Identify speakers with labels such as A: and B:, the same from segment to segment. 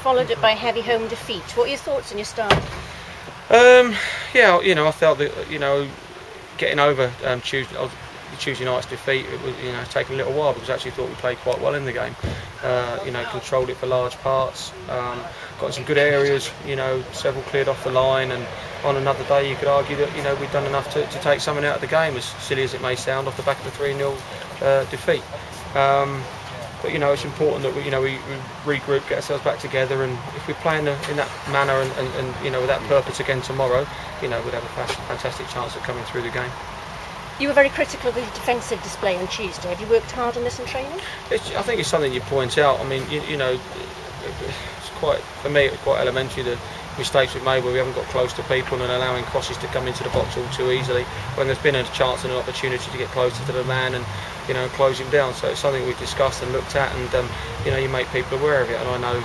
A: followed it by a heavy home defeat. What are your thoughts on your start?
B: Yeah, I felt that getting over Tuesday night's defeat, it was taking a little while, because I actually thought we played quite well in the game. Controlled it for large parts, got some good areas, several cleared off the line, and on another day you could argue that we'd done enough to take something out of the game, as silly as it may sound, off the back of the 3-0 defeat. But it's important that we regroup, get ourselves back together, and if we're playing in that manner and with that purpose again tomorrow, we'd have a fantastic chance of coming through the game. You
A: were very critical of the defensive display on Tuesday. Have you worked hard on this in training?
B: I think it's something you point out. I mean, it's quite, for me, it's quite elementary, the mistakes we've made where we haven't got close to people and allowing crosses to come into the box all too easily, when there's been a chance and an opportunity to get closer to the man and close him down. So it's something we've discussed and looked at, and you make people aware of it. And I know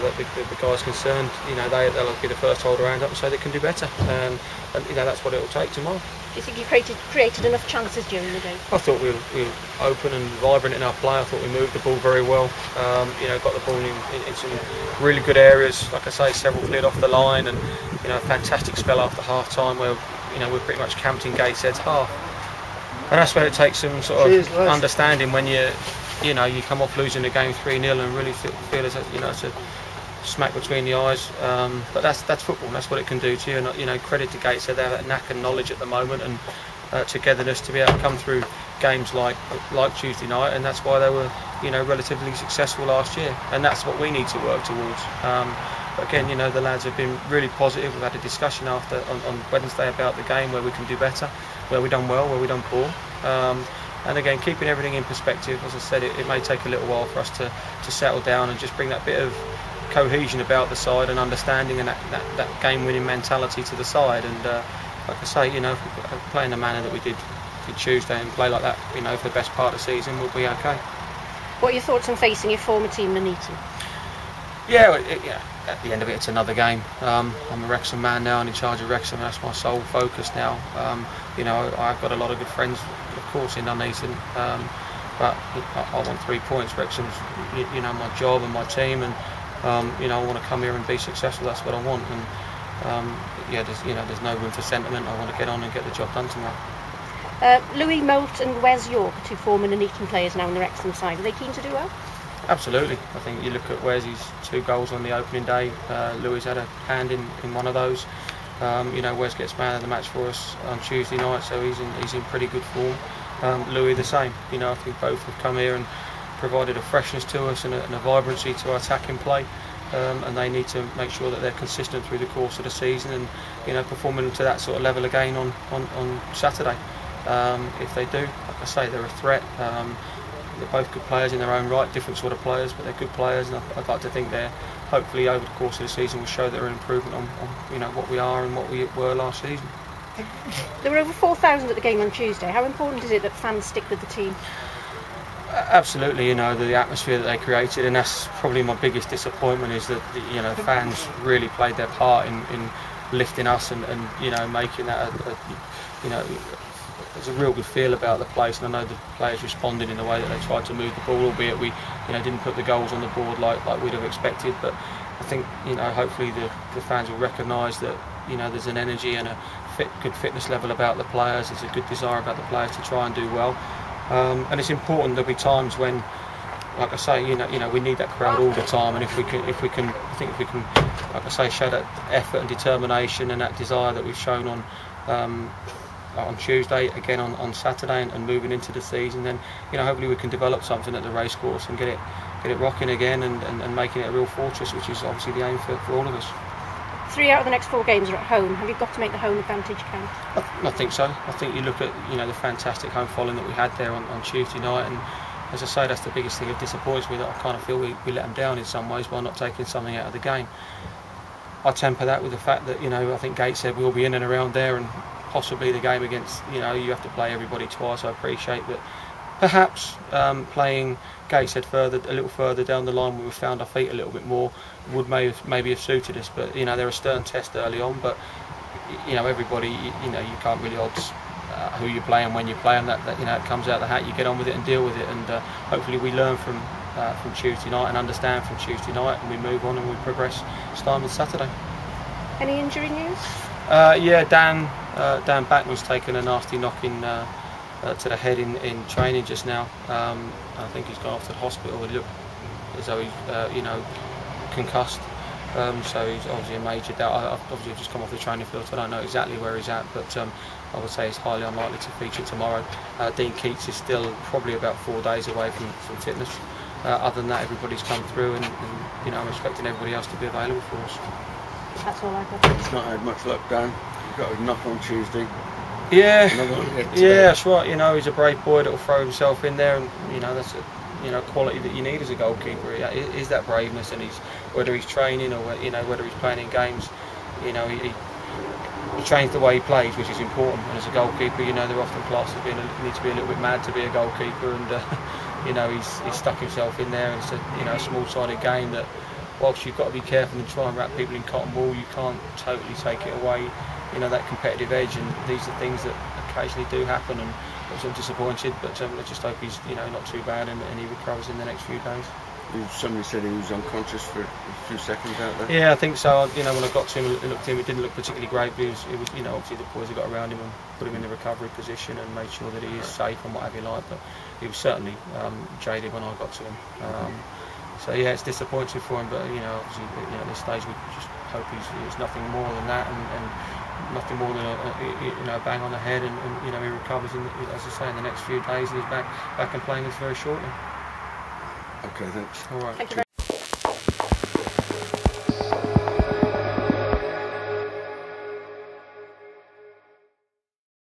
B: that the guys concerned, they'll be the first to hold their hand up and say they can do better, and that's what it'll take tomorrow.
A: Do you think you created enough chances during the game?
B: I thought we were open and vibrant in our play. I thought we moved the ball very well. Got the ball in some really good areas. Like I say, several cleared off the line, and a fantastic spell after half time where we're pretty much camped in Gateshead's half. And that's where it takes some sort of understanding when you come off losing the game 3-0 and really feel as it's a smack between the eyes. But that's football. That's what it can do to you. And credit to Gateshead, they have that knack and knowledge at the moment, and togetherness to be able to come through games like Tuesday night, and that's why they were relatively successful last year. And that's what we need to work towards. But again, the lads have been really positive. We've had a discussion on Wednesday about the game, where we can do better, where we've done well, where we've done poor. And again, keeping everything in perspective, as I said, it may take a little while for us to settle down and just bring that bit of cohesion about the side and understanding, and that game-winning mentality to the side. And like I say, if we play in the manner that we did Tuesday and play like that, for the best part of the season, we'll be okay.
A: What are your thoughts on facing your former team, Nuneaton?
B: Yeah, at the end of it, it's another game. I'm a Wrexham man now and in charge of Wrexham. That's my sole focus now. I've got a lot of good friends, of course, in Nuneaton, but I want 3 points. Wrexham's, my job and my team, and I want to come here and be successful. That's what I want. And there's no room for sentiment. I want to get on and get the job done tomorrow.
A: Louis Moult and Wes York, 2 former Nuneaton players now on the Wrexham side. Are they keen to do well?
B: Absolutely. I think you look at Wes' 2 goals on the opening day. Louis had a hand in one of those. Wes gets man of the match for us on Tuesday night, so he's in pretty good form. Louis the same. I think both have come here and provided a freshness to us and a vibrancy to our attacking play. And they need to make sure that they're consistent through the course of the season, and performing to that sort of level again on Saturday. If they do, like I say, they're a threat. They're both good players in their own right, different sort of players, but they're good players, and I'd like to think they're, hopefully over the course of the season, will show they're an improvement on what we are and what we were last season.
A: There were over 4,000 at the game on Tuesday. How important is it that fans stick with the team?
B: Absolutely, the atmosphere that they created, and that's probably my biggest disappointment, is that fans really played their part in lifting us and making that there's a real good feel about the place, and I know the players responded in the way that they tried to move the ball, albeit we didn't put the goals on the board like we'd have expected. But I think hopefully the fans will recognise that there's an energy and a good fitness level about the players. There's a good desire about the players to try and do well. And it's important. There'll be times when, like I say, we need that crowd all the time. And if we can, like I say, show that effort and determination and that desire that we've shown on Tuesday, again on Saturday, and moving into the season, then hopefully we can develop something at the racecourse and get it rocking again, and making it a real fortress, which is obviously the aim for all of us.
A: 3 out of the next 4 games are at home. Have you got to make the home advantage count?
B: I think so. I think you look at the fantastic home following that we had there on Tuesday night, and as I say, that's the biggest thing that disappoints me, that I kind of feel we let them down in some ways by not taking something out of the game. I temper that with the fact that I think Gateshead will be in and around there, and possibly the game against you have to play everybody twice. I appreciate that. Perhaps playing Gateshead a little further down the line, where we found our feet a little bit more, would maybe have suited us. But they're a stern test early on. But everybody, you can't really odds who you play and when you play them. That it comes out of the hat. You get on with it and deal with it. And hopefully we learn from from Tuesday night and understand from Tuesday night, and we move on and we progress starting with Saturday.
A: Any injury news?
B: Yeah, Dan Backman's taken a nasty knock to the head in training just now. I think he's gone off to the hospital. He looked as though he's concussed. So he's obviously a major doubt. I've obviously just come off the training field, so I don't know exactly where he's at, but I would say it's highly unlikely to feature tomorrow. Dean Keats is still probably about 4 days away from fitness. Other than that, everybody's come through, and you know, I'm expecting everybody else to be available for us.
A: That's all I've got.
C: It's not had much luck, Dan. You've got a knock on Tuesday.
B: Yeah, that's right. You know, he's a brave boy that'll throw himself in there, and you know, that's a quality that you need as a goalkeeper. Is that braveness, and whether he's training or whether he's playing in games, you know, he trains the way he plays, which is important. And as a goalkeeper, you know, they're often classed as being need to be a little bit mad to be a goalkeeper, and you know, he's stuck himself in there. And it's a small-sided game that, whilst you've got to be careful and try and wrap people in cotton wool, you can't totally take it away. You know, that competitive edge, and these are things that occasionally do happen, and I'm disappointed, but let's just hope he's not too bad and he recovers in the next few days.
C: Somebody said he was unconscious for a few seconds out there.
B: Yeah, I think so. You know, when I got to him and looked at him, it didn't look particularly great, but it was obviously the boys that got around him and put him in the recovery position and made sure that he is safe and what have you like. But he was certainly jaded when I got to him. So yeah, it's disappointing for him, but obviously, at this stage we just hope he's nothing more than that, and nothing more than a bang on the head, and he recovers as I say, in the next few days, and he's back and playing us very shortly.
C: Okay, thanks.
B: All right.
A: Thank you very much.